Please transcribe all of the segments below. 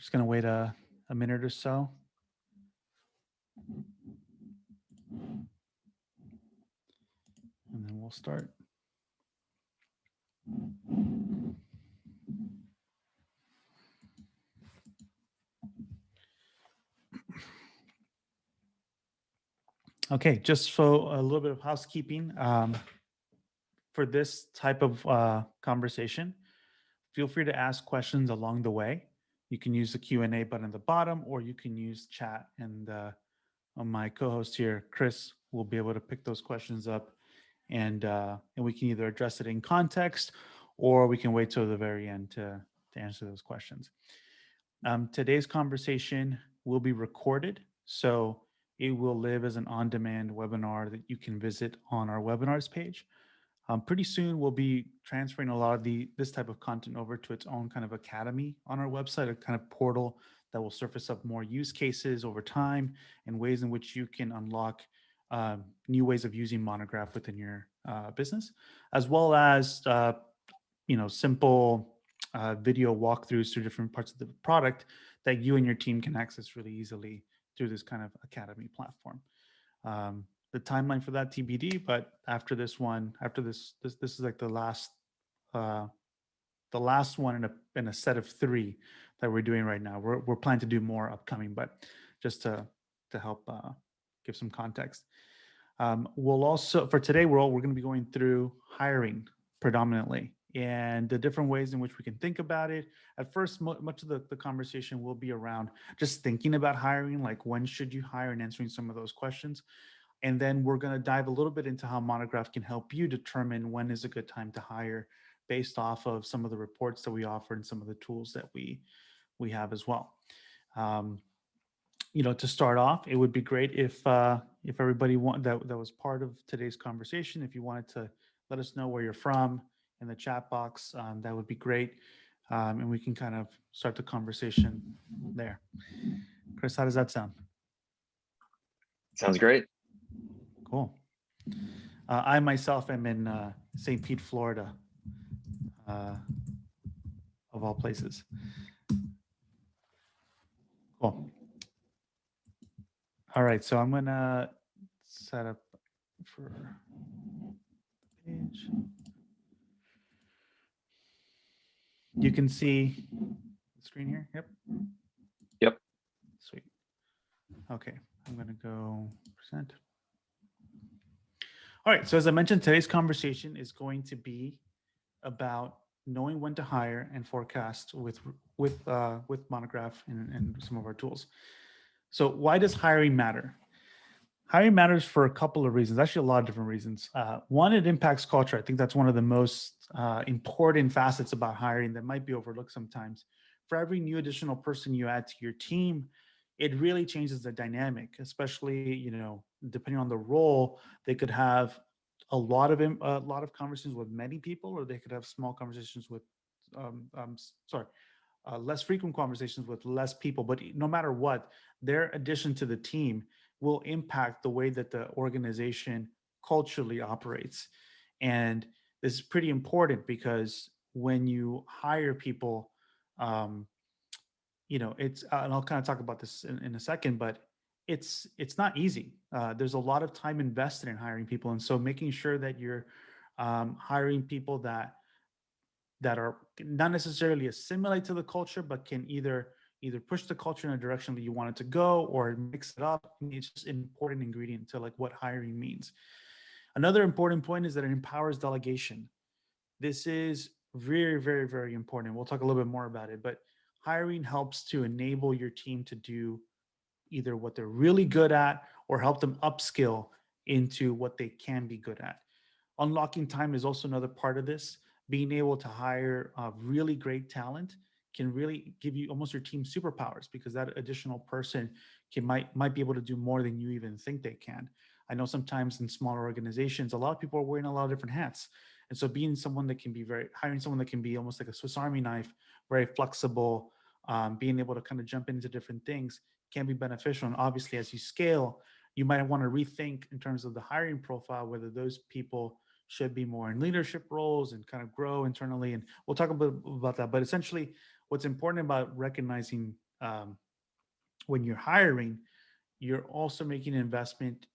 Just going to wait a minute or so. And then we'll start. Okay, just for a little bit of housekeeping, for this type of conversation, feel free to ask questions along the way. You can use the Q&A button at the bottom, or you can use chat, and my co-host here, Chris, will be able to pick those questions up, and we can either address it in context, or we can wait till the very end to answer those questions. Today's conversation will be recorded, so it will live as an on-demand webinar that you can visit on our webinars page. Pretty soon, we'll be transferring a lot of this type of content over to its own kind of academy on our website, a kind of portal that will surface up more use cases over time and ways in which you can unlock new ways of using Monograph within your business, as well as simple video walkthroughs through different parts of the product that you and your team can access really easily through this kind of academy platform. The timeline for that TBD, but after this one, this is like the last one in a set of 3 that we're doing right now. We're planning to do more upcoming, but just to help give some context. We'll also, for today, we're going to be going through hiring predominantly and the different ways in which we can think about it. At first, much of the conversation will be around just thinking about hiring, like when should you hire, and answering some of those questions. And then we're going to dive a little bit into how Monograph can help you determine when is a good time to hire based off of some of the reports that we offer and some of the tools that we have as well. To start off, it would be great if everybody that was part of today's conversation, if you wanted to let us know where you're from in the chat box, that would be great. And we can kind of start the conversation there. Chris, how does that sound? Sounds great. Cool. I myself am in St. Pete, Florida, of all places. Cool. All right, so I'm gonna set up for the page. You can see the screen here. Yep. Yep. Sweet. Okay, I'm gonna go present. All right, so as I mentioned, today's conversation is going to be about knowing when to hire and forecast with Monograph and some of our tools. So why does hiring matter? Hiring matters for a couple of reasons, actually a lot of different reasons. One, it impacts culture. I think that's one of the most important facets about hiring that might be overlooked sometimes. For every new additional person you add to your team, it really changes the dynamic, especially, depending on the role. They could have a lot of conversations with many people, or they could have small conversations with, less frequent conversations with less people. But no matter what, their addition to the team will impact the way that the organization culturally operates. And this is pretty important because when you hire people, it's, and I'll kind of talk about this in a second, but it's not easy. There's a lot of time invested in hiring people. And so making sure that you're hiring people that are not necessarily assimilate to the culture, but can either push the culture in a direction that you want it to go or mix it up. It's just an important ingredient to like what hiring means. Another important point is that it empowers delegation. This is very, very, very important. We'll talk a little bit more about it, but hiring helps to enable your team to do either what they're really good at or help them upskill into what they can be good at. Unlocking time is also another part of this. Being able to hire really great talent can really give you almost your team superpowers, because that additional person might be able to do more than you even think they can. I know sometimes in smaller organizations, a lot of people are wearing a lot of different hats. And so hiring someone that can be almost like a Swiss Army knife, very flexible, being able to kind of jump into different things can be beneficial. And obviously, as you scale, you might want to rethink in terms of the hiring profile, whether those people should be more in leadership roles and kind of grow internally. And we'll talk a bit about that. But essentially, what's important about recognizing um, when you're hiring, you're also making an investment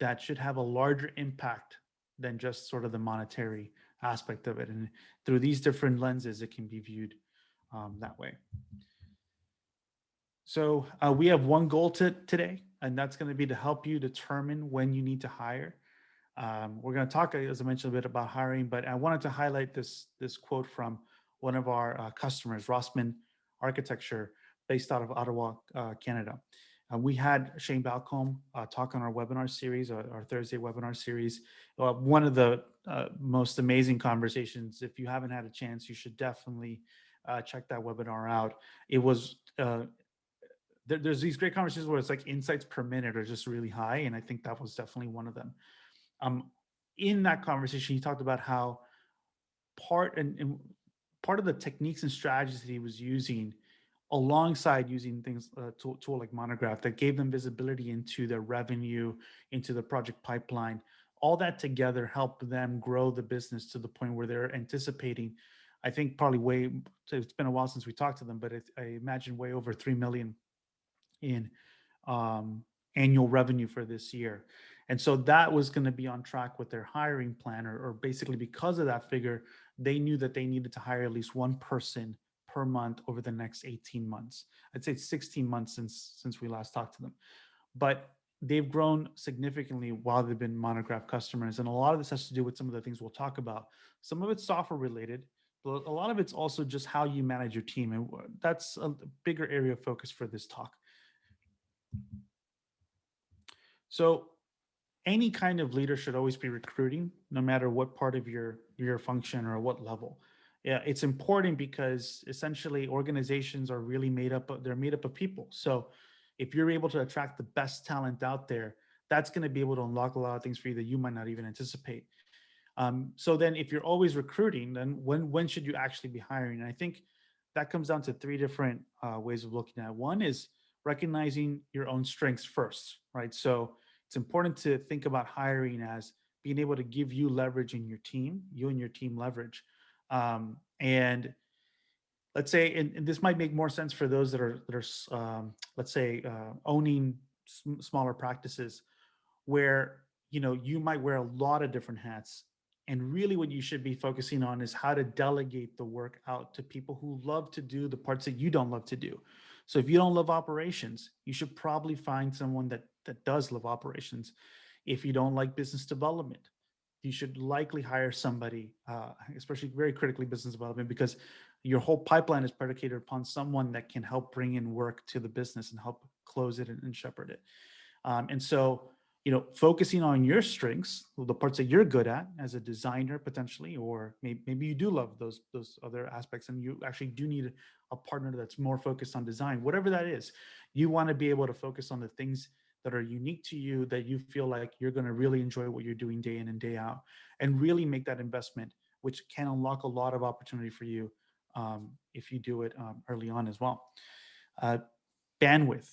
that should have a larger impact than just sort of the monetary aspect of it. And through these different lenses, it can be viewed that way. So we have one goal today, and that's going to be to help you determine when you need to hire. We're going to talk, as I mentioned, a bit about hiring, but I wanted to highlight this quote from one of our customers, Rossman Architecture, based out of Ottawa, Canada. We had Shane Balcombe talk on our webinar series, our Thursday webinar series. One of the most amazing conversations. If you haven't had a chance, you should definitely check that webinar out. It was there's these great conversations where it's like insights per minute are just really high, and I think that was definitely one of them. In that conversation, he talked about how part of the techniques and strategies that he was using, alongside using things tool like Monograph, that gave them visibility into their revenue, into the project pipeline. All that together helped them grow the business to the point where they're anticipating, I think probably it's been a while since we talked to them, but I imagine way over 3 million in annual revenue for this year. And so that was going to be on track with their hiring plan, or basically because of that figure, they knew that they needed to hire at least one person per month over the next 18 months. I'd say it's 16 months since we last talked to them. But they've grown significantly while they've been Monograph customers. And a lot of this has to do with some of the things we'll talk about. Some of it's software related, but a lot of it's also just how you manage your team. And that's a bigger area of focus for this talk. So any kind of leader should always be recruiting, no matter what part of your function or what level. Yeah, it's important because essentially organizations are really made up of people. So if you're able to attract the best talent out there, that's going to be able to unlock a lot of things for you that you might not even anticipate. So then if you're always recruiting, then when should you actually be hiring? And I think that comes down to three different ways of looking at it. One is recognizing your own strengths first, right? So it's important to think about hiring as being able to give you leverage in your team, you and your team leverage. And let's say, and this might make more sense for those that are let's say, owning smaller practices, where you might wear a lot of different hats, and really what you should be focusing on is how to delegate the work out to people who love to do the parts that you don't love to do. So if you don't love operations, you should probably find someone that does love operations. If you don't like business development, you should likely hire somebody, especially very critically business development, because your whole pipeline is predicated upon someone that can help bring in work to the business and help close it and shepherd it. And so, focusing on your strengths, the parts that you're good at as a designer potentially, or maybe you do love those other aspects, and you actually do need a partner that's more focused on design. Whatever that is, you want to be able to focus on the things that are unique to you, that you feel like you're going to really enjoy what you're doing day in and day out, and really make that investment, which can unlock a lot of opportunity for you if you do it early on as well. Bandwidth.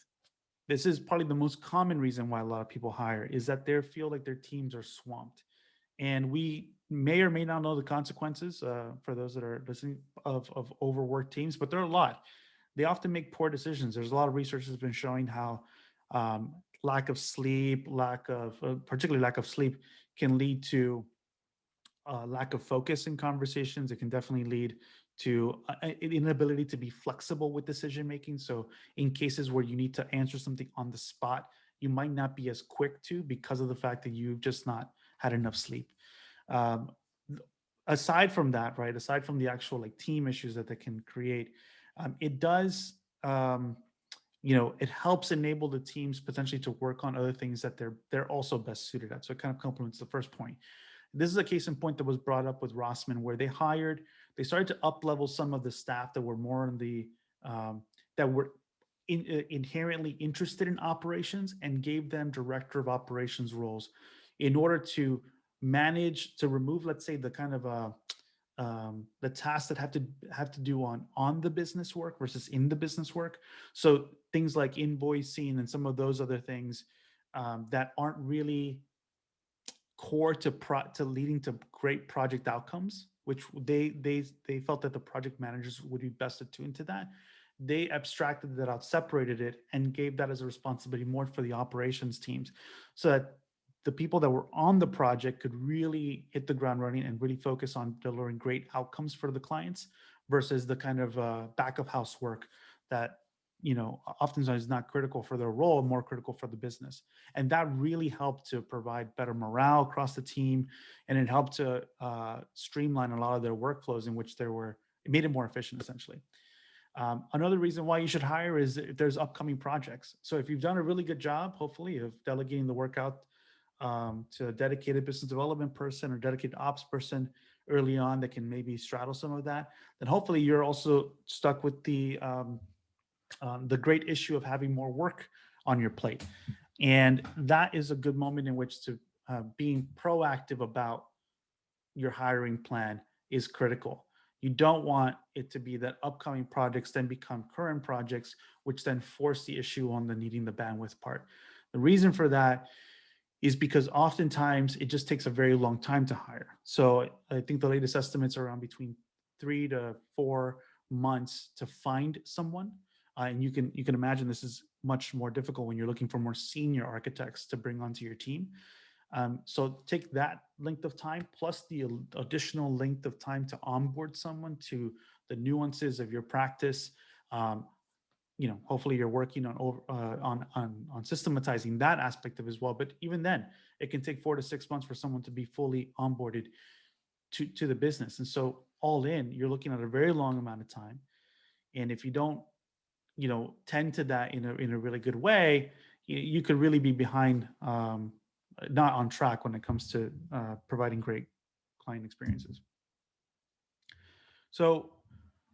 This is probably the most common reason why a lot of people hire, is that they feel like their teams are swamped. And we may or may not know the consequences for those that are listening of overworked teams, but there are a lot. They often make poor decisions. There's a lot of research that's been showing how lack of sleep, particularly lack of sleep, can lead to lack of focus in conversations. It can definitely lead to an inability to be flexible with decision making. So in cases where you need to answer something on the spot, you might not be as quick to, because of the fact that you've just not had enough sleep. Aside from that, right, aside from the actual like team issues that can create, it does, it helps enable the teams potentially to work on other things that they're also best suited at. So it kind of complements the first point. This is a case in point that was brought up with Rossman, where they started to up level some of the staff that were more in the that were inherently interested in operations, and gave them director of operations roles in order to remove, let's say, the kind of the tasks that have to do on the business work versus in the business work. So things like invoicing and some of those other things that aren't really core to leading to great project outcomes, which they felt that the project managers would be best attuned to that. they abstracted that out, separated it, and gave that as a responsibility more for the operations teams, so that the people that were on the project could really hit the ground running and really focus on delivering great outcomes for the clients versus the kind of back of house work that oftentimes is not critical for their role, more critical for the business. And that really helped to provide better morale across the team, and it helped to streamline a lot of their workflows in which it made it more efficient essentially. Another reason why you should hire is if there's upcoming projects. So if you've done a really good job, hopefully, of delegating the work out to a dedicated business development person or dedicated ops person early on that can maybe straddle some of that, then hopefully you're also stuck with the great issue of having more work on your plate. And that is a good moment in which to being proactive about your hiring plan is critical. You don't want it to be that upcoming projects then become current projects, which then force the issue on the needing the bandwidth part. The reason for that is because oftentimes it just takes a very long time to hire. So I think the latest estimates are around between 3 to 4 months to find someone. And you can imagine this is much more difficult when you're looking for more senior architects to bring onto your team. So take that length of time plus the additional length of time to onboard someone to the nuances of your practice. Hopefully you're working on systematizing that aspect of it as well. But even then, it can take 4 to 6 months for someone to be fully onboarded to the business. And so all in, you're looking at a very long amount of time. And if you don't, tend to that in a really good way, you could really be behind, not on track when it comes to providing great client experiences. So,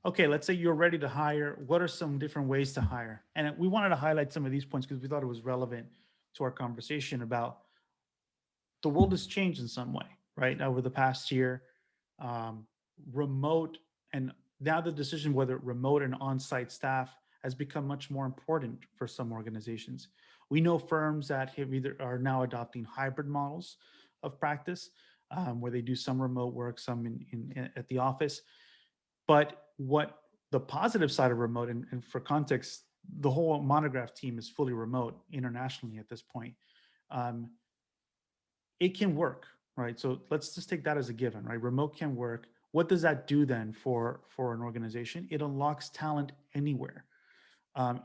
okay, let's say you're ready to hire. What are some different ways to hire? And we wanted to highlight some of these points because we thought it was relevant to our conversation about the world has changed in some way, right? Over the past year, remote, and now the decision whether remote and on-site staff has become much more important for some organizations. We know firms that are now adopting hybrid models of practice, where they do some remote work, some in at the office. But what the positive side of remote, and for context, the whole Monograph team is fully remote internationally at this point. It can work, right? So let's just take that as a given, right? Remote can work. What does that do then for an organization? It unlocks talent anywhere.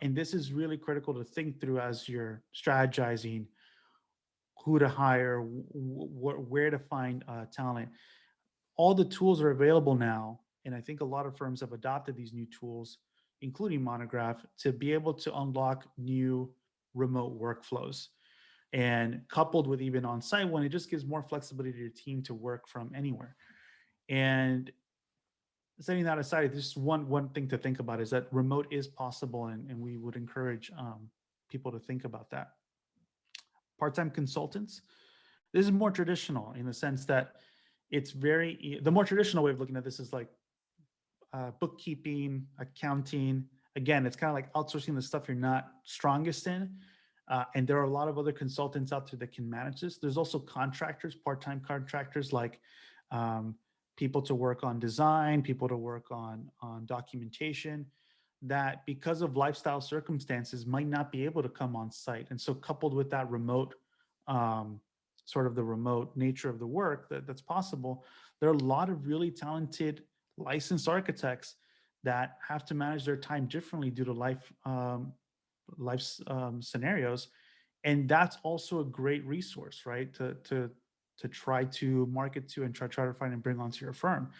And this is really critical to think through as you're strategizing who to hire, where to find talent. All the tools are available now, and I think a lot of firms have adopted these new tools, including Monograph, to be able to unlock new remote workflows. And coupled with even on-site one, it just gives more flexibility to your team to work from anywhere. And setting that aside, just one thing to think about is that remote is possible, and we would encourage people to think about that. Part-time consultants. This is more traditional in the sense that the more traditional way of looking at this is like bookkeeping, accounting. Again, it's kind of like outsourcing the stuff you're not strongest in. And there are a lot of other consultants out there that can manage this. There's also contractors, part-time contractors, like people to work on design, people to work on documentation, that because of lifestyle circumstances might not be able to come on site. And so coupled with that remote, sort of the remote nature of the work that's possible, there are a lot of really talented licensed architects that have to manage their time differently due to life scenarios. And that's also a great resource, right? To try to market to and try to find and bring onto your firm.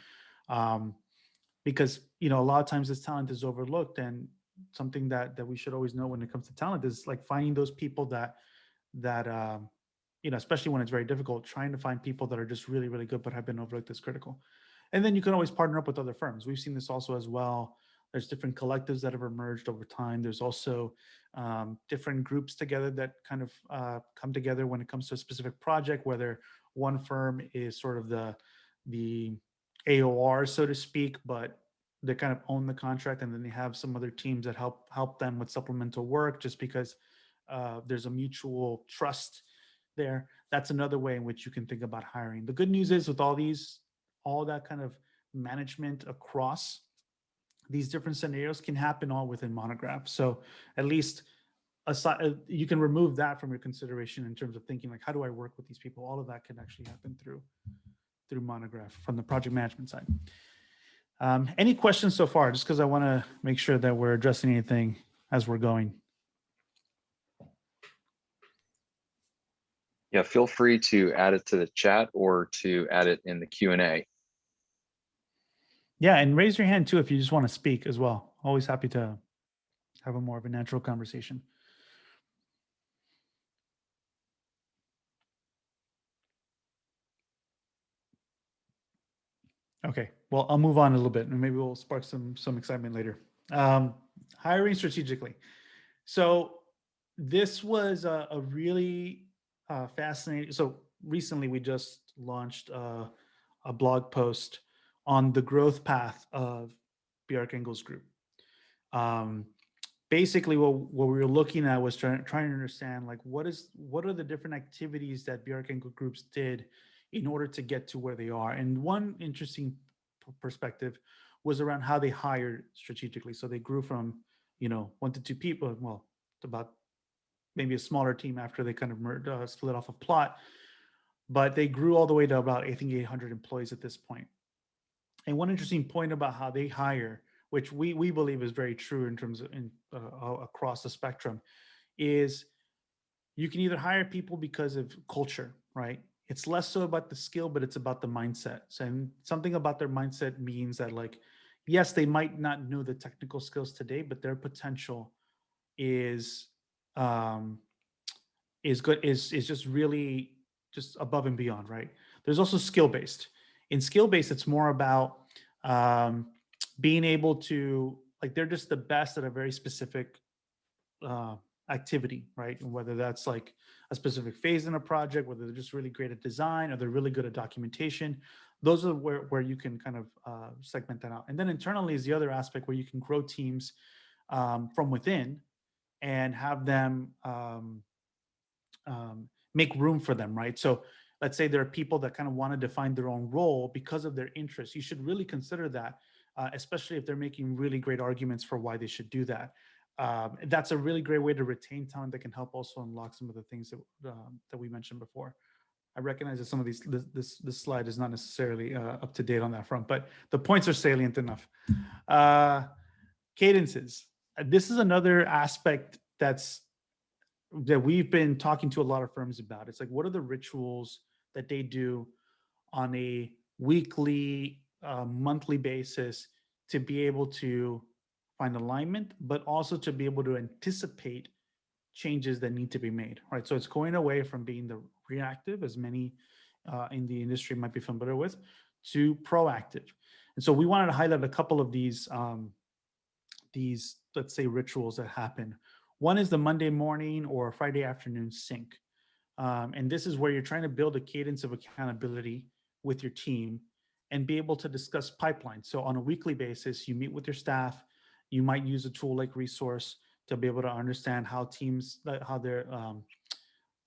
Because, a lot of times this talent is overlooked, and something that we should always know when it comes to talent is like finding those people that especially when it's very difficult, trying to find people that are just really, really good, but have been overlooked is critical. And then you can always partner up with other firms. We've seen this also as well. There's different collectives that have emerged over time. There's also different groups together that kind of come together when it comes to a specific project, whether one firm is sort of the AOR, so to speak, but they kind of own the contract, and then they have some other teams that help them with supplemental work just because there's a mutual trust there. That's another way in which you can think about hiring. The good news is with all that kind of management across these different scenarios can happen all within Monograph. So at least aside, you can remove that from your consideration in terms of thinking like, how do I work with these people? All of that can actually happen through Monograph from the project management side. Any questions so far? Just because I want to make sure that we're addressing anything as we're going. Yeah, feel free to add it to the chat or to add it in the Q&A. Yeah, and raise your hand too if you just want to speak as well. Always happy to have a more of a natural conversation. Okay, well, I'll move on a little bit and maybe we'll spark some excitement later. Hiring strategically. So this was a really fascinating. So recently we just launched a blog post on the growth path of Bjarke Engel's group. Basically, what we were looking at was trying to understand like what are the different activities that Bjarke Engel groups did in order to get to where they are. And one interesting perspective was around how they hired strategically. So they grew from 1 to 2 people, well, to about maybe a smaller team after they kind of split off of Plot, but they grew all the way to about, I think, 800 employees at this point. And one interesting point about how they hire, which we believe is very true in terms of across the spectrum, is you can either hire people because of culture, right? It's less so about the skill, but it's about the mindset. So, and something about their mindset means that, like, yes, they might not know the technical skills today, but their potential is good, is just really just above and beyond, right? There's also skill based. In skill based, it's more about being able to, like, they're just the best at a very specific activity, right? And whether that's like a specific phase in a project, whether they're just really great at design or they're really good at documentation, those are where you can kind of segment that out. And then internally is the other aspect where you can grow teams from within and have them make room for them, right? So let's say there are people that kind of want to define their own role because of their interests. You should really consider that, especially if they're making really great arguments for why they should do that. That's a really great way to retain talent that can help also unlock some of the things that we mentioned before. I recognize that some of this slide is not necessarily up to date on that front, but the points are salient enough. Cadences. This is another aspect that we've been talking to a lot of firms about. It's like, what are the rituals that they do on a weekly, monthly basis to be able to find alignment, but also to be able to anticipate changes that need to be made, right? So it's going away from being the reactive, as many in the industry might be familiar with, to proactive. And so we wanted to highlight a couple of these, let's say, rituals that happen. One is the Monday morning or Friday afternoon sync. And this is where you're trying to build a cadence of accountability with your team and be able to discuss pipelines. So on a weekly basis, you meet with your staff. You might use a tool like Resource to be able to understand how teams, how their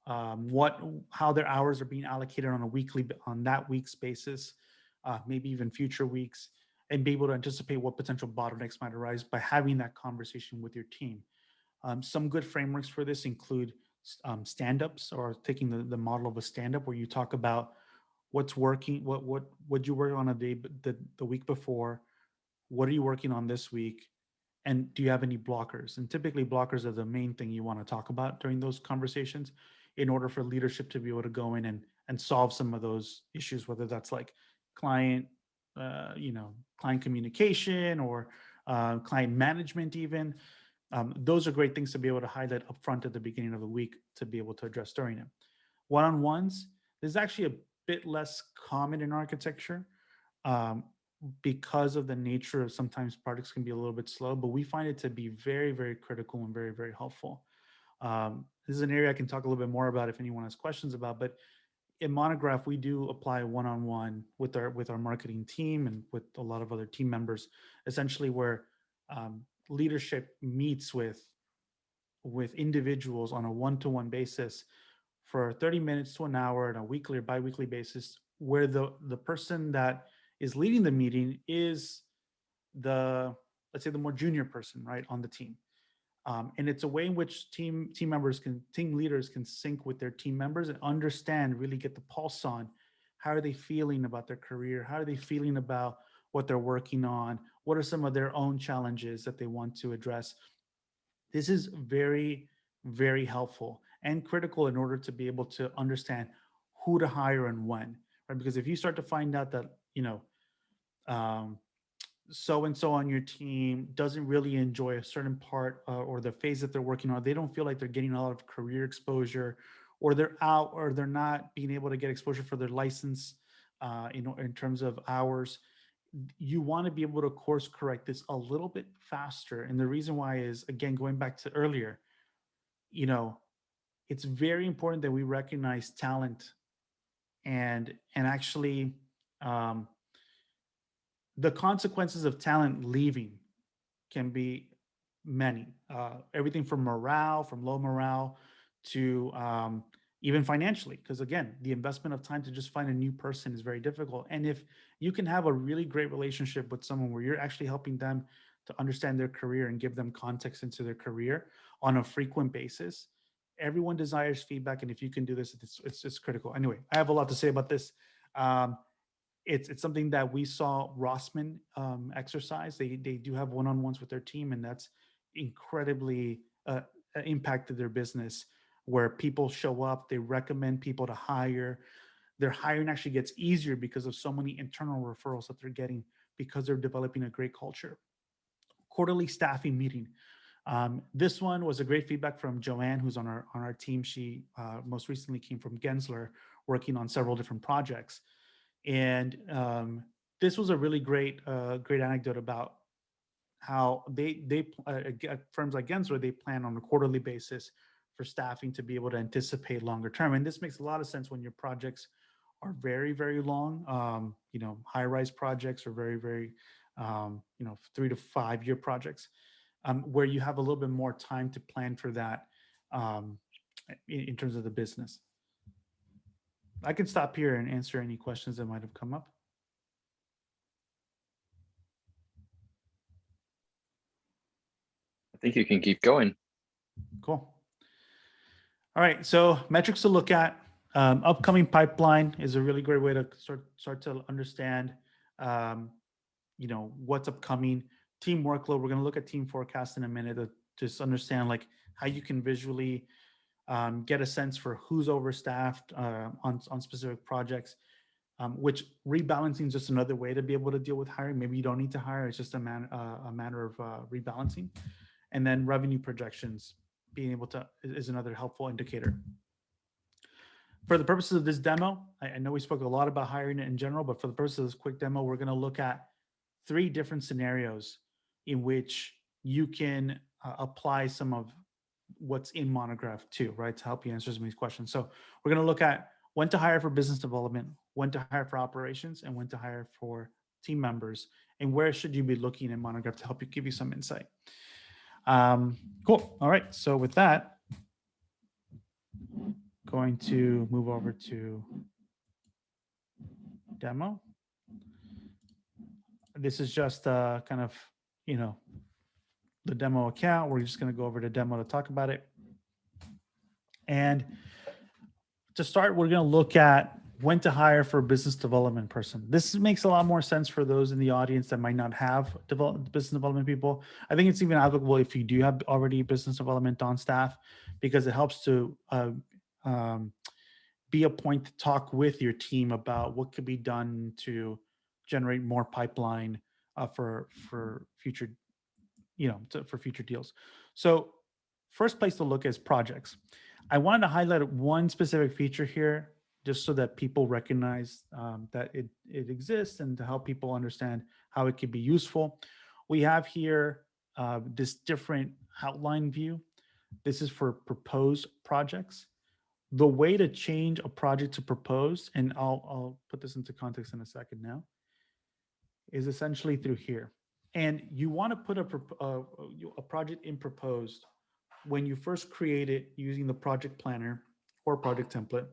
how their hours are being allocated on that week's basis, maybe even future weeks, and be able to anticipate what potential bottlenecks might arise by having that conversation with your team. Some good frameworks for this include stand-ups, or taking the model of a stand-up where you talk about what's working, what you work on the week before, what are you working on this week, and do you have any blockers? And typically blockers are the main thing you want to talk about during those conversations in order for leadership to be able to go in and solve some of those issues, whether that's like client client communication or client management even. Those are great things to be able to highlight upfront at the beginning of the week to be able to address during it. One-on-ones, this is actually a bit less common in architecture because of the nature of sometimes projects can be a little bit slow, but we find it to be very, very critical and very, very helpful. This is an area I can talk a little bit more about if anyone has questions about, but in Monograph, we do apply one-on-one with our marketing team and with a lot of other team members, essentially where leadership meets with individuals on a one-to-one basis for 30 minutes to an hour on a weekly or bi-weekly basis, where the person that is leading the meeting is the let's say the more junior person, right, on the team. And it's a way in which team leaders can sync with their team members and understand, really get the pulse on how are they feeling about their career, how are they feeling about what they're working on, what are some of their own challenges that they want to address. This is very, very helpful and critical in order to be able to understand who to hire and when, right? Because if you start to find out that, um, so and so on your team doesn't really enjoy a certain part or the phase that they're working on, they don't feel like they're getting a lot of career exposure, or they're out, or they're not being able to get exposure for their license, in terms of hours. You want to be able to course correct this a little bit faster. And the reason why is, again, going back to earlier, you know, it's very important that we recognize talent and actually, um, the consequences of talent leaving can be many. Everything from morale, from low morale, to even financially. Because again, the investment of time to just find a new person is very difficult. And if you can have a really great relationship with someone where you're actually helping them to understand their career and give them context into their career on a frequent basis, everyone desires feedback. And if you can do this, it's critical. Anyway, I have a lot to say about this. Um, it's something that we saw Rossman exercise. They do have one-on-ones with their team, and that's incredibly impacted their business. Where people show up, they recommend people to hire. Their hiring actually gets easier because of so many internal referrals that they're getting because they're developing a great culture. Quarterly staffing meeting. This one was a great feedback from Joanne, who's on our team. She most recently came from Gensler, working on several different projects. And this was a really great anecdote about how firms like Gensler, they plan on a quarterly basis for staffing to be able to anticipate longer term. And this makes a lot of sense when your projects are very, very long. High rise projects, or very, very 3 to 5 year projects, where you have a little bit more time to plan for that, um, in terms of the business. I can stop here and answer any questions that might have come up. I think you can keep going. Cool. All right. So metrics to look at. Upcoming pipeline is a really great way to start to understand, what's upcoming. Team workload. We're going to look at team forecast in a minute to just understand like how you can visually get a sense for who's overstaffed on specific projects. Which rebalancing is just another way to be able to deal with hiring. Maybe you don't need to hire; it's just a matter of rebalancing. And then revenue projections, being able to, is another helpful indicator. For the purposes of this demo, I know we spoke a lot about hiring in general, but for the purpose of this quick demo, we're going to look at 3 different scenarios in which you can apply some of what's in Monograph 2, right, to help you answer some of these questions. So we're going to look at when to hire for business development, when to hire for operations, and when to hire for team members, and where should you be looking in Monograph to help you, give you some insight. Cool. All right. So with that, going to move over to demo. This is just kind of, the demo account. We're just going to go over to demo to talk about it. And to start, we're going to look at when to hire for a business development person. This makes a lot more sense for those in the audience that might not have business development people. I think it's even applicable if you do have already business development on staff, because it helps to be a point to talk with your team about what could be done to generate more pipeline for future, for future deals. So first place to look is projects. I wanted to highlight one specific feature here, just so that people recognize that it exists, and to help people understand how it could be useful. We have here this different outline view. This is for proposed projects. The way to change a project to proposed, and I'll put this into context in a second now, is essentially through here. And you want to put a project in proposed when you first create it using the project planner or project template.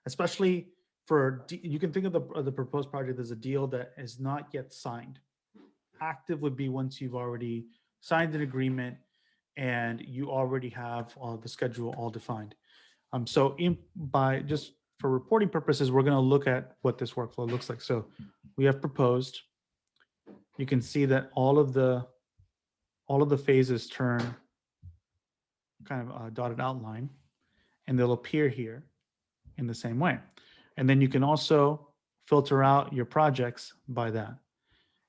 Especially you can think of the proposed project as a deal that is not yet signed. active would be once you've already signed an agreement and you already have the schedule all defined. So by just for reporting purposes, we're going to look at what this workflow looks like. So we have proposed. You can see that all of the phases turn kind of a dotted outline, and they'll appear here in the same way. And then you can also filter out your projects by that.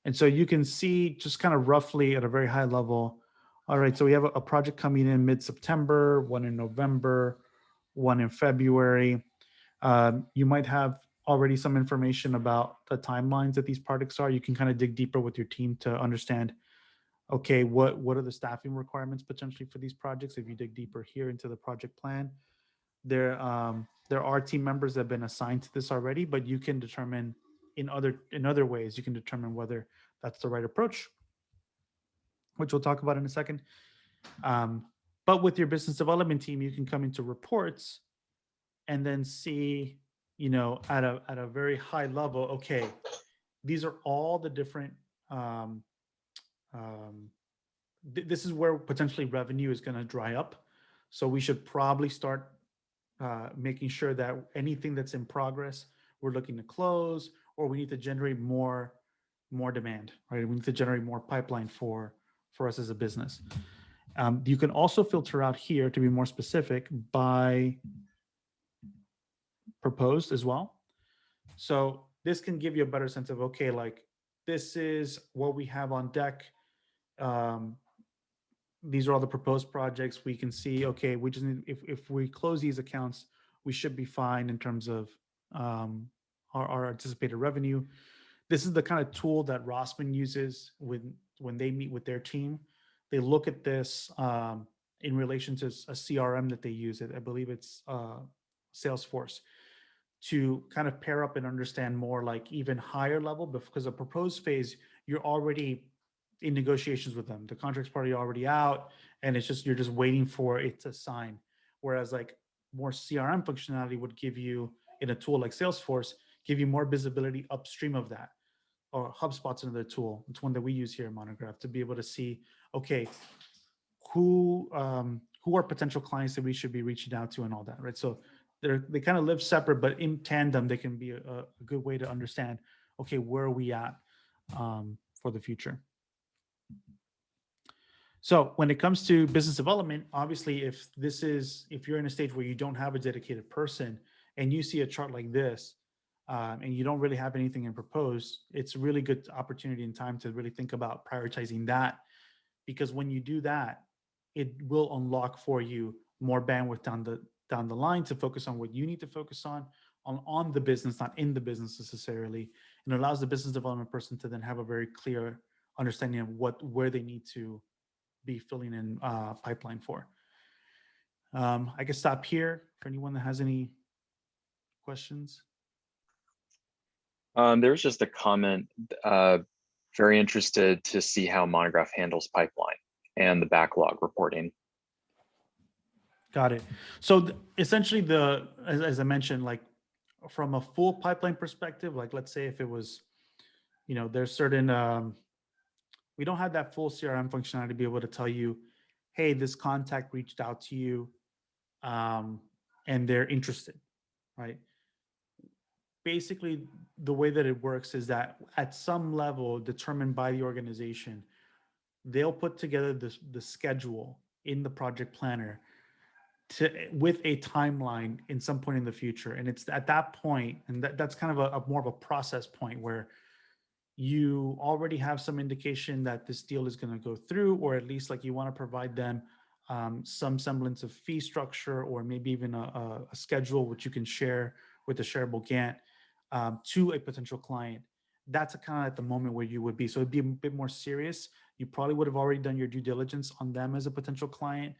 And so you can see just kind of roughly at a very high level, all right, so we have a project coming in mid-September, one in November, one in February. You might have already some information about the timelines that these projects are. You can kind of dig deeper with your team to understand, okay, what are the staffing requirements potentially for these projects? If you dig deeper here into the project plan, there are team members that have been assigned to this already, but you can determine in other ways, you can determine whether that's the right approach, which we'll talk about in a second. But with your business development team, you can come into reports and then see, at a very high level, okay, these are all the different. This is where potentially revenue is going to dry up, so we should probably start making sure that anything that's in progress we're looking to close, or we need to generate more demand, right? We need to generate more pipeline for us as a business. You can also filter out here, to be more specific, by proposed as well. So this can give you a better sense of, okay, like this is what we have on deck. These are all the proposed projects. We can see, okay, we just need, if we close these accounts, we should be fine in terms of our anticipated revenue. This is the kind of tool that Rossman uses when they meet with their team. They look at this in relation to a CRM that they use. I believe it's Salesforce, to kind of pair up and understand more like even higher level, because a proposed phase, you're already in negotiations with them. The contract's probably already out, and it's just, you're just waiting for it to sign. Whereas like more CRM functionality would give you, in a tool like Salesforce, give you more visibility upstream of that. Or HubSpot's another tool. It's one that we use here at Monograph, to be able to see, okay, who are potential clients that we should be reaching out to and all that, right? So they kind of live separate, but in tandem, they can be a good way to understand, okay, where are we at for the future? So when it comes to business development, obviously, if you're in a stage where you don't have a dedicated person and you see a chart like this, and you don't really have anything in proposed, it's a really good opportunity and time to really think about prioritizing that. Because when you do that, it will unlock for you more bandwidth down the line to focus on what you need to focus on the business, not in the business necessarily. And it allows the business development person to then have a very clear understanding of where they need to be filling in pipeline for. I can stop here for anyone that has any questions. There's just a comment, very interested to see how Monograph handles pipeline and the backlog reporting. Got it. So essentially, as I mentioned, like from a full pipeline perspective, like let's say if it was, there's certain, we don't have that full CRM functionality to be able to tell you, hey, this contact reached out to you and they're interested, right? Basically, the way that it works is that at some level determined by the organization, they'll put together the schedule in the project planner with a timeline in some point in the future. And it's at that point, and that's kind of a more of a process point where you already have some indication that this deal is going to go through, or at least like you want to provide them some semblance of fee structure, or maybe even a schedule which you can share with a shareable Gantt to a potential client. That's kind of at the moment where you would be. So it'd be a bit more serious. You probably would have already done your due diligence on them as a potential client,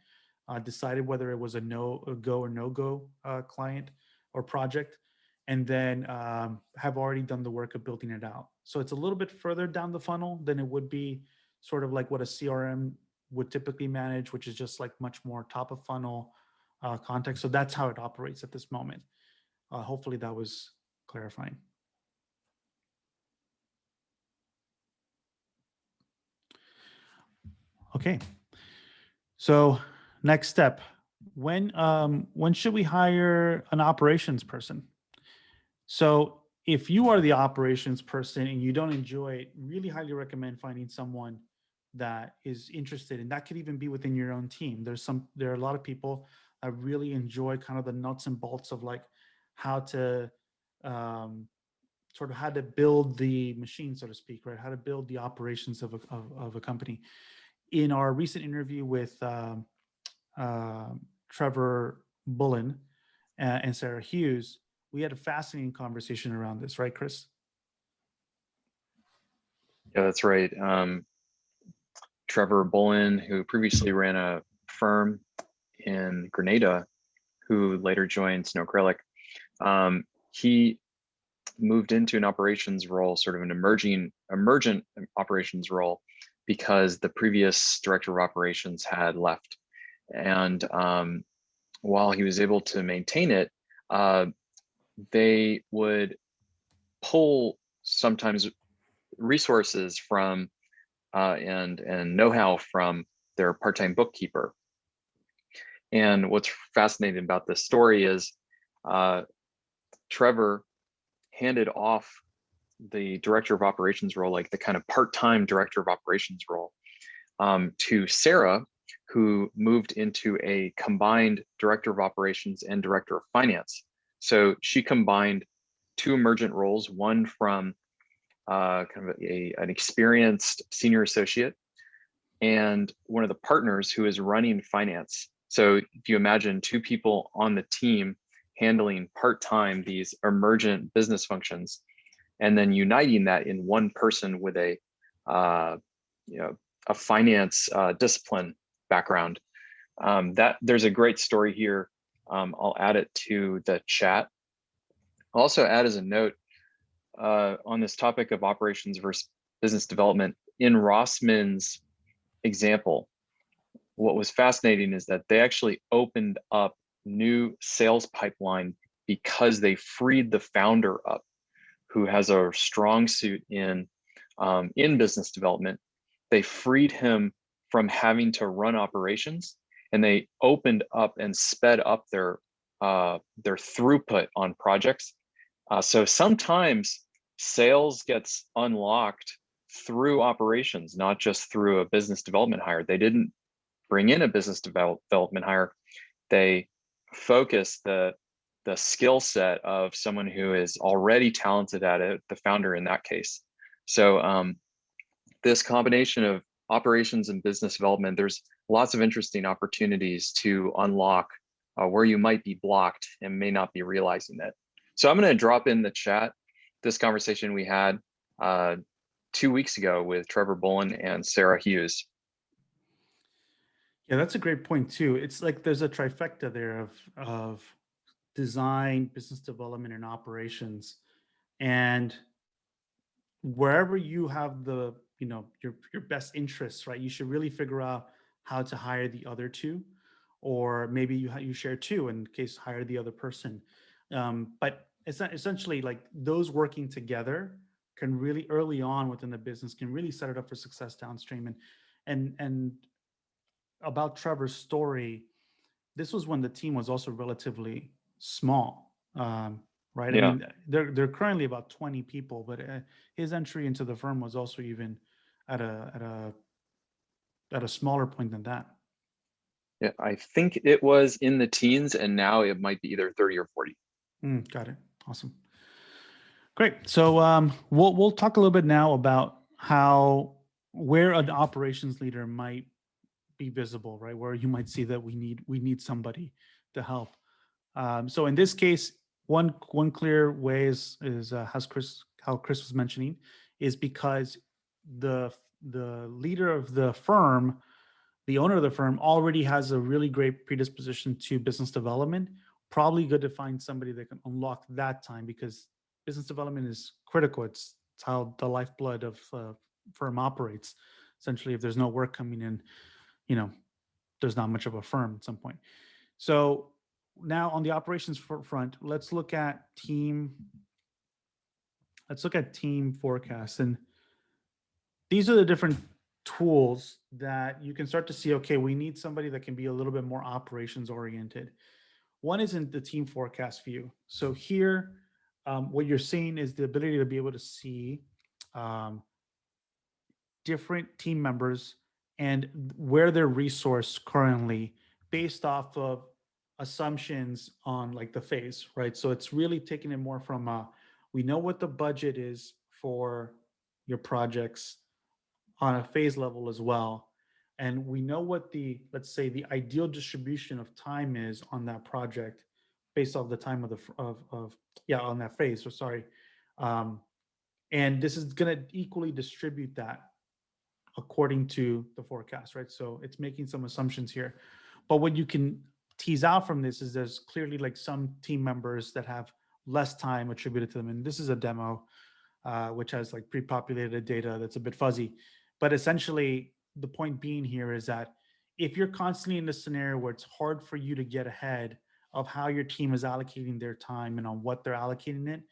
decided whether it was a go or no go client or project, and then have already done the work of building it out. So it's a little bit further down the funnel than it would be sort of like what a CRM would typically manage, which is just like much more top of funnel context. So that's how it operates at this moment. Hopefully that was clarifying. Okay. So next step, when should we hire an operations person? So if you are the operations person and you don't enjoy it, really highly recommend finding someone that is interested, and that could even be within your own team. There are a lot of people that really enjoy kind of the nuts and bolts of like how to um, sort of how to build the machine, so to speak, right? How to build the operations of a company. In our recent interview with uh, Trevor Bullen and Sarah Hughes, we had a fascinating conversation around this, right, Chris? Yeah, that's right. Trevor Bullen, who previously ran a firm in Grenada, who later joined Snow Acrylic, he moved into an operations role, sort of an emergent operations role, because the previous director of operations had left. And while he was able to maintain it, they would pull sometimes resources from and know-how from their part-time bookkeeper. And what's fascinating about this story is Trevor handed off the director of operations role, like the kind of part-time director of operations role, to Sarah, who moved into a combined director of operations and director of finance. So she combined two emergent roles, one from kind of an experienced senior associate and one of the partners who is running finance. So if you imagine two people on the team handling part-time these emergent business functions, and then uniting that in one person with a a finance discipline background. That there's a great story here. I'll add it to the chat. I'll also add as a note on this topic of operations versus business development. In Rossman's example, what was fascinating is that they actually opened up new sales pipeline because they freed the founder up, who has a strong suit in business development. They freed him from having to run operations, and they opened up and sped up their throughput on projects. So sometimes sales gets unlocked through operations, not just through a business development hire. They didn't bring in a business development hire. They focus the skill set of someone who is already talented at it, the founder in that case. So this combination of operations and business development, there's lots of interesting opportunities to unlock where you might be blocked and may not be realizing it. So I'm going to drop in the chat this conversation we had 2 weeks ago with Trevor Bullen and Sarah Hughes. Yeah, that's a great point too. It's like there's a trifecta there of design, business development, and operations. And wherever you have the, your best interests, right? You should really figure out how to hire the other two, or maybe you share two in case hire the other person. But it's not essentially like those working together can really early on within the business can really set it up for success downstream. And about Trevor's story, this was when the team was also relatively small, right? I Yeah. mean, they're currently about 20 people, but his entry into the firm was also even at a smaller point than that. Yeah, I think it was in the teens, and now it might be either 30 or 40. Got it. Awesome. Great. So we'll talk a little bit now about where an operations leader might be visible, right? Where you might see that we need somebody to help. So in this case, one clear way is how Chris was mentioning, is because the leader of the firm, the owner of the firm, already has a really great predisposition to business development. Probably good to find somebody that can unlock that time, because business development is critical. It's how the lifeblood of firm operates. Essentially, if there's no work coming in, there's not much of a firm at some point. So now on the operations front, let's look at team forecasts. And these are the different tools that you can start to see, okay, we need somebody that can be a little bit more operations oriented. One is in the team forecast view. So here, what you're seeing is the ability to be able to see um, different team members and where they're resourced currently based off of assumptions on like the phase, right? So it's really taking it more from we know what the budget is for your projects on a phase level as well. And we know what the, let's say, the ideal distribution of time is on that project based off the time of yeah, on that phase. So sorry. Um, and this is going to equally distribute that according to the forecast, right? So it's making some assumptions here. But what you can tease out from this is there's clearly like some team members that have less time attributed to them. And this is a demo, which has like pre-populated data that's a bit fuzzy. But essentially, the point being here is that if you're constantly in this scenario where it's hard for you to get ahead of how your team is allocating their time and on what they're allocating it,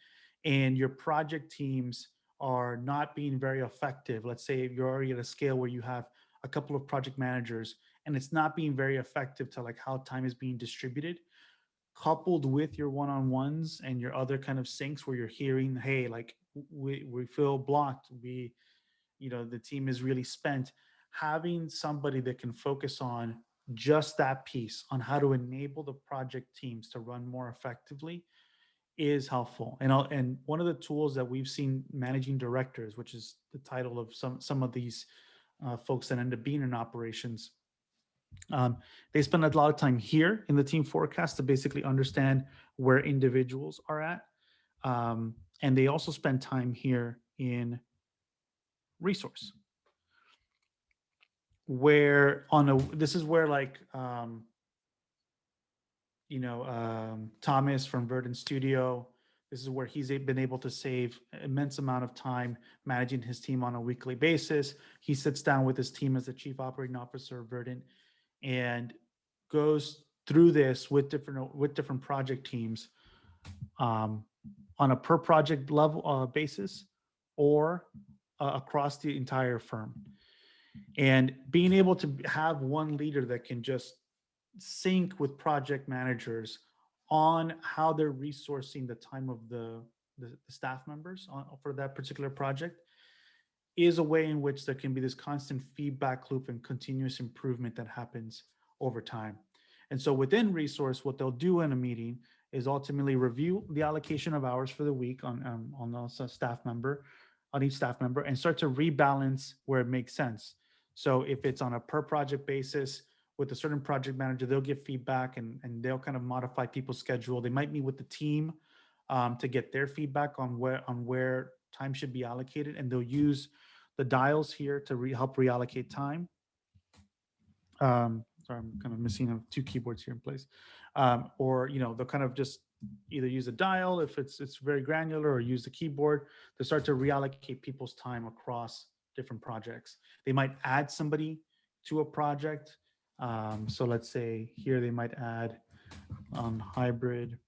and your project teams are not being very effective, let's say you're already at a scale where you have a couple of project managers and it's not being very effective to like how time is being distributed, coupled with your one-on-ones and your other kind of syncs where you're hearing, hey, like we feel blocked, we, you know, the team is really spent, having somebody that can focus on just that piece on how to enable the project teams to run more effectively is helpful. And one of the tools that we've seen managing directors, which is the title of some of these folks that end up being in operations, they spend a lot of time here in the team forecast to basically understand where individuals are at. And they also spend time here in resource, where on a, this is where like, Thomas from Verdant Studio, this is where he's been able to save immense amount of time managing his team on a weekly basis. He sits down with his team as the chief operating officer of Verdant and goes through this with different project teams on a per project level basis or across the entire firm. And being able to have one leader that can just sync with project managers on how they're resourcing the time of the staff members for that particular project is a way in which there can be this constant feedback loop and continuous improvement that happens over time. And so within resource, what they'll do in a meeting is ultimately review the allocation of hours for the week on the staff member, on each staff member, and start to rebalance where it makes sense. So if it's on a per project basis with a certain project manager, they'll give feedback and they'll kind of modify people's schedule. They might meet with the team to get their feedback on where time should be allocated, and they'll use the dials here to help reallocate time. Sorry, I'm kind of missing two keyboards here in place. Or, you know, they'll kind of just either use a dial if it's very granular, or use the keyboard to start to reallocate people's time across different projects. They might add somebody to a project. So let's say here they might add on hybrid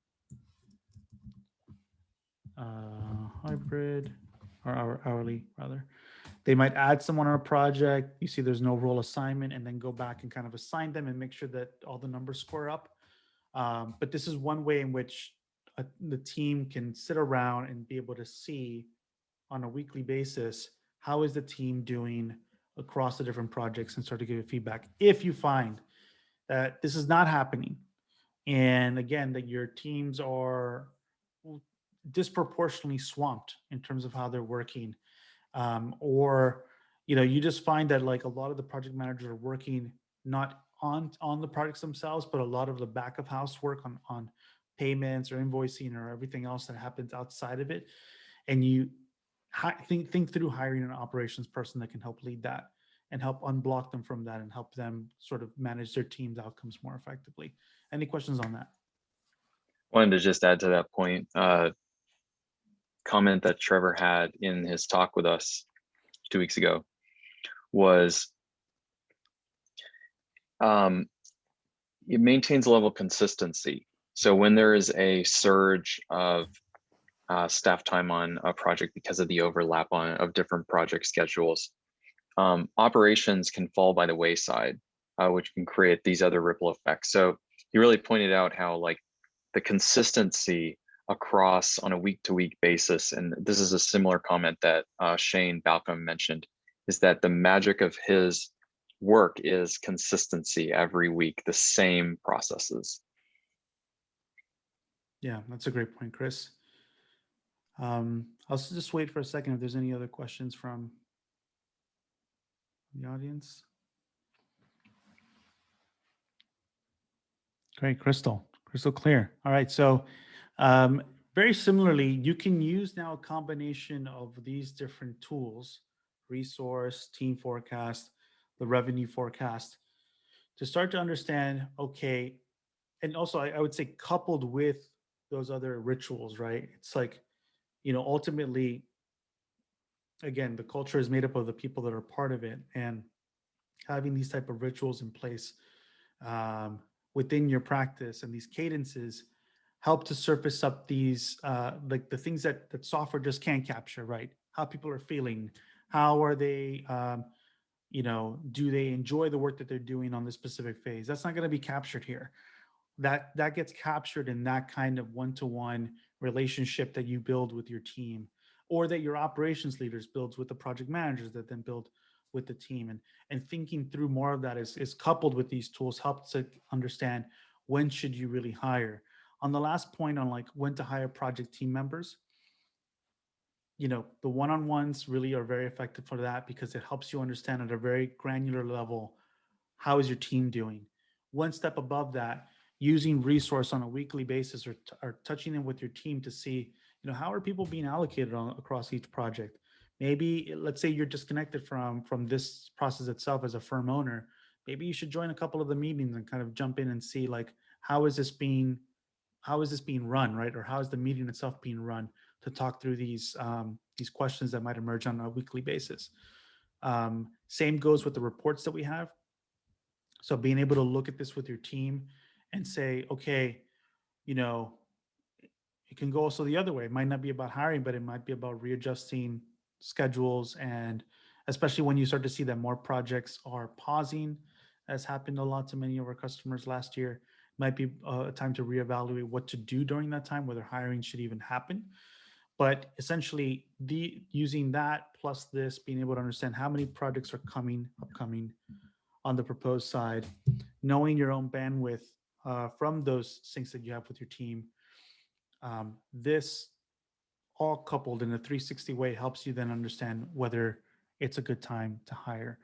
or hourly rather. They might add someone on a project. You see there's no role assignment, and then go back and kind of assign them and make sure that all the numbers square up. But this is one way in which the team can sit around and be able to see on a weekly basis, how is the team doing across the different projects, and start to give you feedback. If you find that this is not happening, and again, that your teams are disproportionately swamped in terms of how they're working, or you just find that like a lot of the project managers are working not on the projects themselves, but a lot of the back of house work on payments or invoicing or everything else that happens outside of it, and you think through hiring an operations person that can help lead that and help unblock them from that and help them sort of manage their team's outcomes more effectively. Any questions on that? Wanted to just add to that point, comment that Trevor had in his talk with us 2 weeks ago was it maintains a level of consistency. So when there is a surge of staff time on a project because of the overlap of different project schedules, operations can fall by the wayside, which can create these other ripple effects. So he really pointed out how like the consistency across on a week-to-week basis, and this is a similar comment that Shane Balcom mentioned, is that the magic of his work is consistency every week, the same processes. Yeah, that's a great point, Chris. I'll just wait for a second if there's any other questions from the audience. Great, crystal clear. All right, so very similarly, you can use now a combination of these different tools, resource, team forecast, the revenue forecast, to start to understand, okay, and also I would say coupled with those other rituals, right? It's like, ultimately, again, the culture is made up of the people that are part of it, and having these type of rituals in place within your practice and these cadences help to surface up these like the things that software just can't capture, right? How people are feeling, how are they, do they enjoy the work that they're doing on this specific phase? That's not going to be captured here. That gets captured in that kind of one-to-one relationship that you build with your team, or that your operations leaders builds with the project managers that then build with the team. And thinking through more of that is coupled with these tools helps to understand when should you really hire. On the last point on like when to hire project team members, the one-on-ones really are very effective for that, because it helps you understand at a very granular level, how is your team doing? One step above that, using resource on a weekly basis, or touching in with your team to see, how are people being allocated across each project? Maybe let's say you're disconnected from this process itself as a firm owner. Maybe you should join a couple of the meetings and kind of jump in and see like, how is this being run, right? Or how is the meeting itself being run, to talk through these questions that might emerge on a weekly basis. Same goes with the reports that we have. So being able to look at this with your team and say, okay, you know, it can go also the other way. It might not be about hiring, but it might be about readjusting schedules. And especially when you start to see that more projects are pausing, as happened a lot to many of our customers last year, might be a time to reevaluate what to do during that time, whether hiring should even happen. But essentially, using that plus this, being able to understand how many projects are upcoming on the proposed side, knowing your own bandwidth from those syncs that you have with your team. This all coupled in a 360 way helps you then understand whether it's a good time to hire.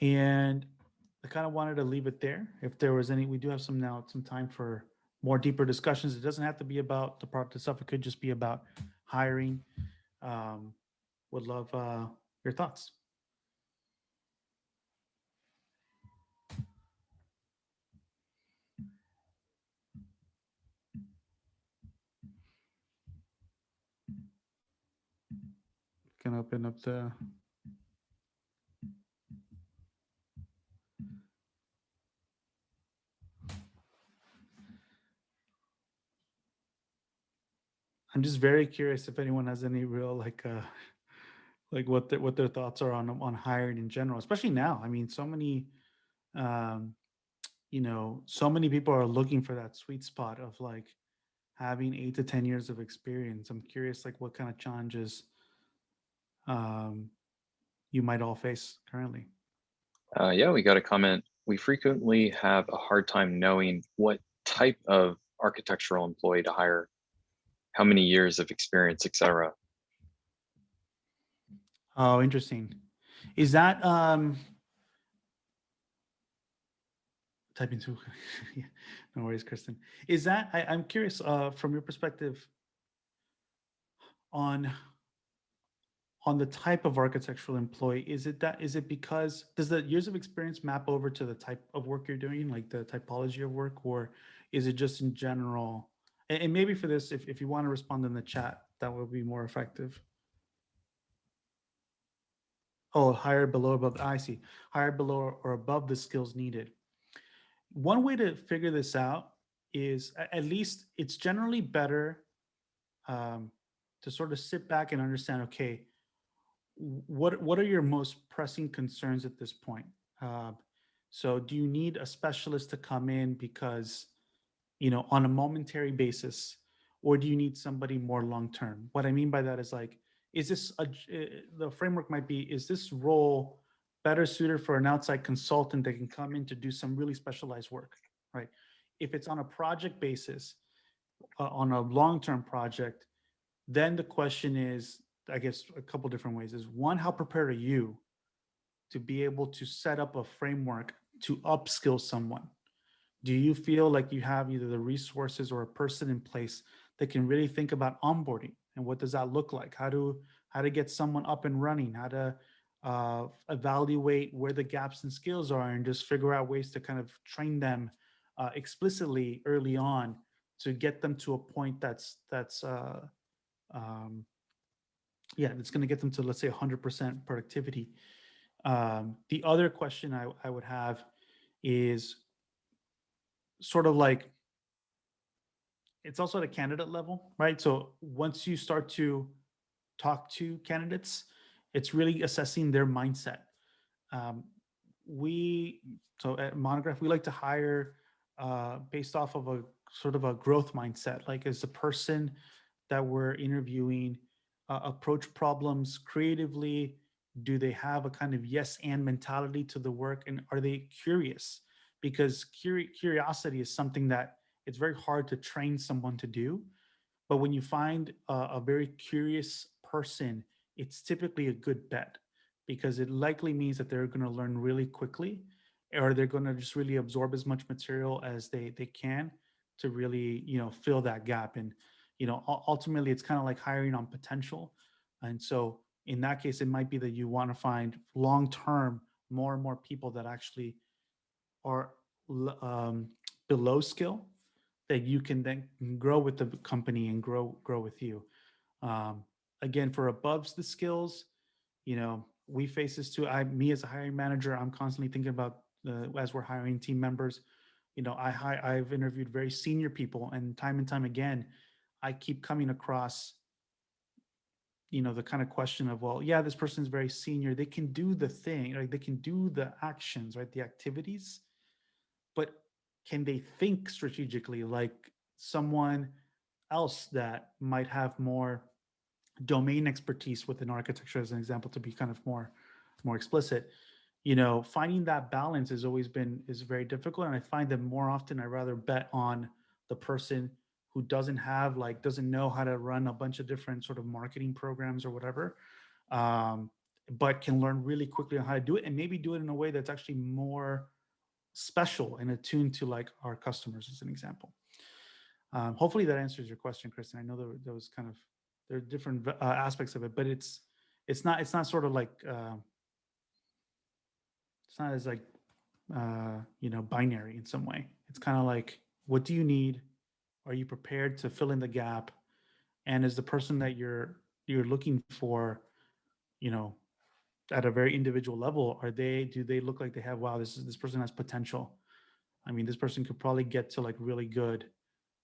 And I kind of wanted to leave it there. If there was any, we do have some time for more deeper discussions. It doesn't have to be about the product itself. It could just be about hiring. Would love your thoughts. Can open up the. I'm just very curious if anyone has any real like what their thoughts are on hiring in general, especially now. I mean, so many so many people are looking for that sweet spot of like having 8 to 10 years of experience. I'm curious like what kind of challenges you might all face currently. Yeah, we got a comment. We frequently have a hard time knowing what type of architectural employee to hire, how many years of experience, etc. Oh, interesting. Is that typing too? Yeah, no worries, Kristen. Is that I'm curious from your perspective on the type of architectural employee. Is it because does the years of experience map over to the type of work you're doing, like the typology of work, or is it just in general? And maybe for this, if you want to respond in the chat, that would be more effective. Oh, higher, below, above. I see. Higher, below, or above the skills needed. One way to figure this out is, at least it's generally better to sort of sit back and understand, okay, what are your most pressing concerns at this point? Uh, so do you need a specialist to come in because, on a momentary basis, or do you need somebody more long term? What I mean by that is like, is this the framework might be, is this role better suited for an outside consultant that can come in to do some really specialized work, right? If it's on a project basis, on a long term project, then the question is, I guess, a couple different ways. Is one, how prepared are you to be able to set up a framework to upskill someone? Do you feel like you have either the resources or a person in place that can really think about onboarding, and what does that look like? How to get someone up and running? How to evaluate where the gaps and skills are, and just figure out ways to kind of train them explicitly early on to get them to a point that's um, yeah, it's going to get them to, let's say, 100% productivity. The other question I would have is sort of like, it's also at a candidate level, right? So once you start to talk to candidates, it's really assessing their mindset. Um, we so at Monograph, we like to hire based off of a sort of a growth mindset. Like, is the person that we're interviewing approach problems creatively? Do they have a kind of yes and mentality to the work, and are they curious? Because curiosity is something that it's very hard to train someone to do, but when you find a very curious person, it's typically a good bet, because it likely means that they're going to learn really quickly, or they're going to just really absorb as much material as they can to really, fill that gap. And, ultimately, it's kind of like hiring on potential. And so in that case, it might be that you want to find long term more and more people that actually are um, below skill, that you can then grow with the company and grow with you. Um, Again, for above the skills, we face this too. Me as a hiring manager, I'm constantly thinking about as we're hiring team members. I've interviewed very senior people, and time again, I keep coming across the kind of question of, well, yeah, this person's very senior, they can do the thing, like they can do the actions, right, the activities, but can they think strategically like someone else that might have more domain expertise within architecture, as an example, to be kind of more explicit? Finding that balance has always been is very difficult, and I find that more often I rather bet on the person who doesn't know how to run a bunch of different sort of marketing programs or whatever, um, but can learn really quickly on how to do it, and maybe do it in a way that's actually more special and attuned to like our customers, as an example. Hopefully that answers your question, Kristen. I know there was kind of, there are different aspects of it, but it's not sort of like it's not as like binary in some way. It's kind of like, what do you need? Are you prepared to fill in the gap? And is the person that you're looking for, you know, at a very individual level, do they look like they have, wow, this person has potential? I mean, this person could probably get to like really good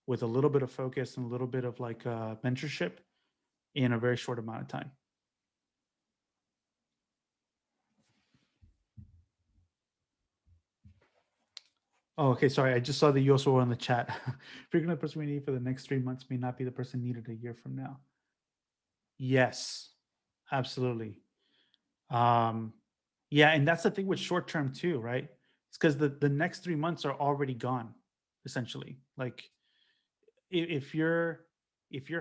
with a little bit of focus and a little bit of like mentorship in a very short amount of time. Oh, okay. Sorry, I just saw that you also were on the chat. Figuring the person we need for the next 3 months may not be the person needed a year from now. Yes, absolutely. Um, yeah, and that's the thing with short term too, right? It's because the next 3 months are already gone, essentially. Like, if you're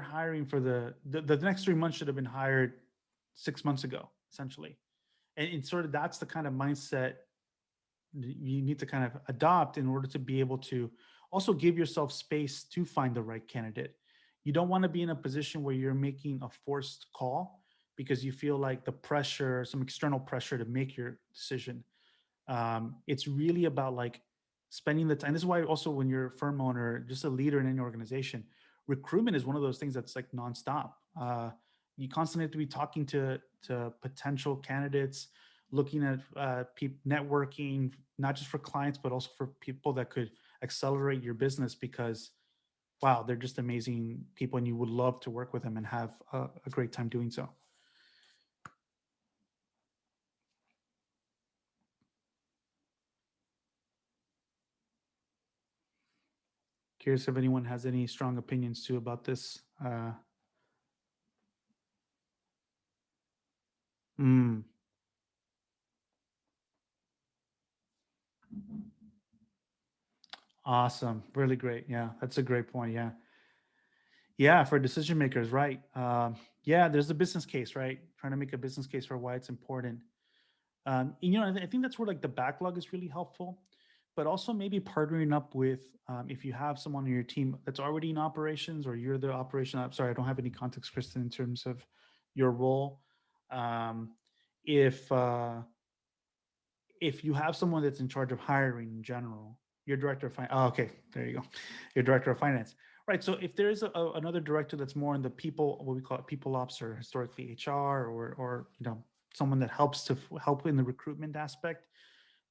hiring for the next 3 months should have been hired 6 months ago, essentially. And sort of that's the kind of mindset you need to kind of adopt in order to be able to also give yourself space to find the right candidate. You don't want to be in a position where you're making a forced call because you feel like the pressure, some external pressure to make your decision. It's really about like spending the time. This is why also when you're a firm owner, just a leader in any organization, recruitment is one of those things that's like nonstop. You constantly have to be talking to potential candidates, looking at networking, not just for clients, but also for people that could accelerate your business, because wow, they're just amazing people and you would love to work with them and have a great time doing so. Curious if anyone has any strong opinions too about this. Mm, awesome. Really great. Yeah, that's a great point. Yeah. Yeah, for decision makers, right? Yeah, there's a business case, right? Trying to make a business case for why it's important. And, you know, I think that's where like the backlog is really helpful, but also maybe partnering up with if you have someone on your team that's already in operations or you're the operation. I'm sorry, I don't have any context, Kristen, in terms of your role. Um, if if you have someone that's in charge of hiring in general, your director of finance. Oh, okay, there you go. Your director of finance. Right. So if there is another director that's more in the people, what we call it, people ops or historically HR, or you know, someone that helps to help in the recruitment aspect,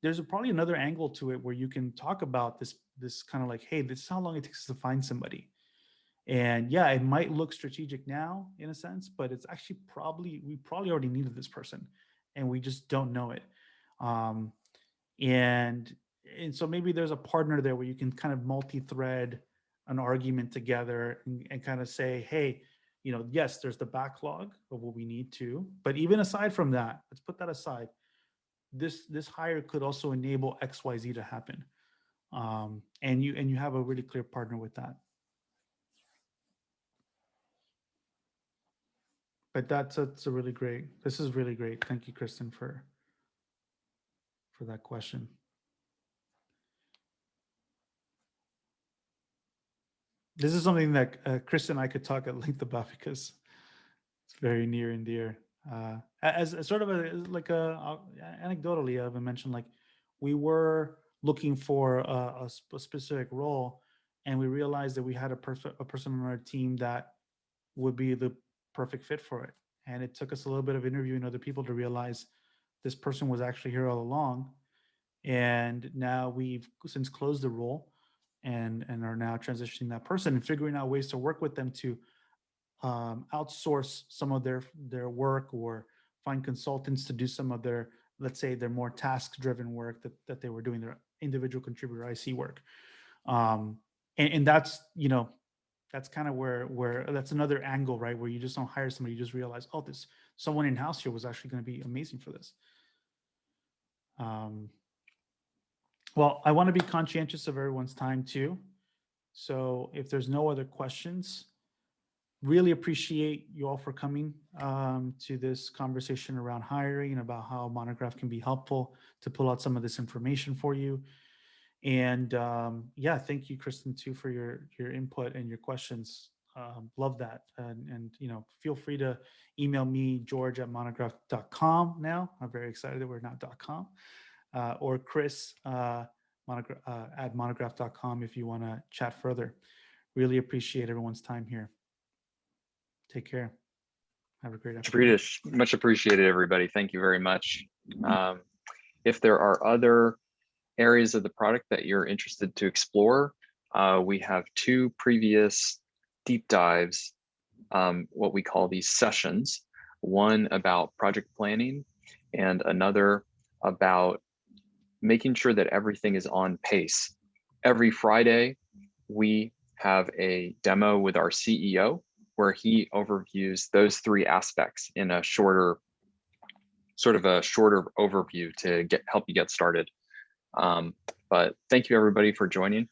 there's probably another angle to it where you can talk about this kind of like, hey, this is how long it takes to find somebody. And yeah, it might look strategic now in a sense, but it's actually we probably already needed this person, and we just don't know it. Um, and and so maybe there's a partner there where you can kind of multi-thread an argument together and kind of say, hey, you know, yes, there's the backlog of what we need to, but even aside from that, let's put that aside. This hire could also enable XYZ to happen. And you have a really clear partner with that. But that's a really great. This is really great. Thank you, Kristen, for that question. This is something that Kristen and I could talk at length about because it's very near and dear. As sort of like anecdotally, I've mentioned like we were looking for a specific role, and we realized that we had a person on our team that would be the perfect fit for it. And it took us a little bit of interviewing other people to realize this person was actually here all along. And now we've since closed the role and are now transitioning that person and figuring out ways to work with them to outsource some of their work or find consultants to do some of their, let's say, their more task driven work that they were doing, their individual contributor IC work. And that's, you know, that's kind of where that's another angle, right? Where you just don't hire somebody, you just realize, oh, this someone in house here was actually going to be amazing for this. Well, I want to be conscientious of everyone's time too. So if there's no other questions, really appreciate you all for coming to this conversation around hiring and about how Monograph can be helpful to pull out some of this information for you. And yeah, thank you, Kristen, too, for your input and your questions. Love that. And you know, feel free to email me, george@monograph.com now. I'm very excited that we're not .com. Or Chris at monograph.com if you want to chat further. Really appreciate everyone's time here. Take care. Have a great afternoon. Much appreciated, everybody. Thank you very much. If there are other areas of the product that you're interested to explore, we have 2 previous deep dives, what we call these sessions, one about project planning and another about making sure that everything is on pace. Every Friday, we have a demo with our CEO where he overviews those 3 aspects in a shorter overview to help you get started. But thank you, everybody, for joining.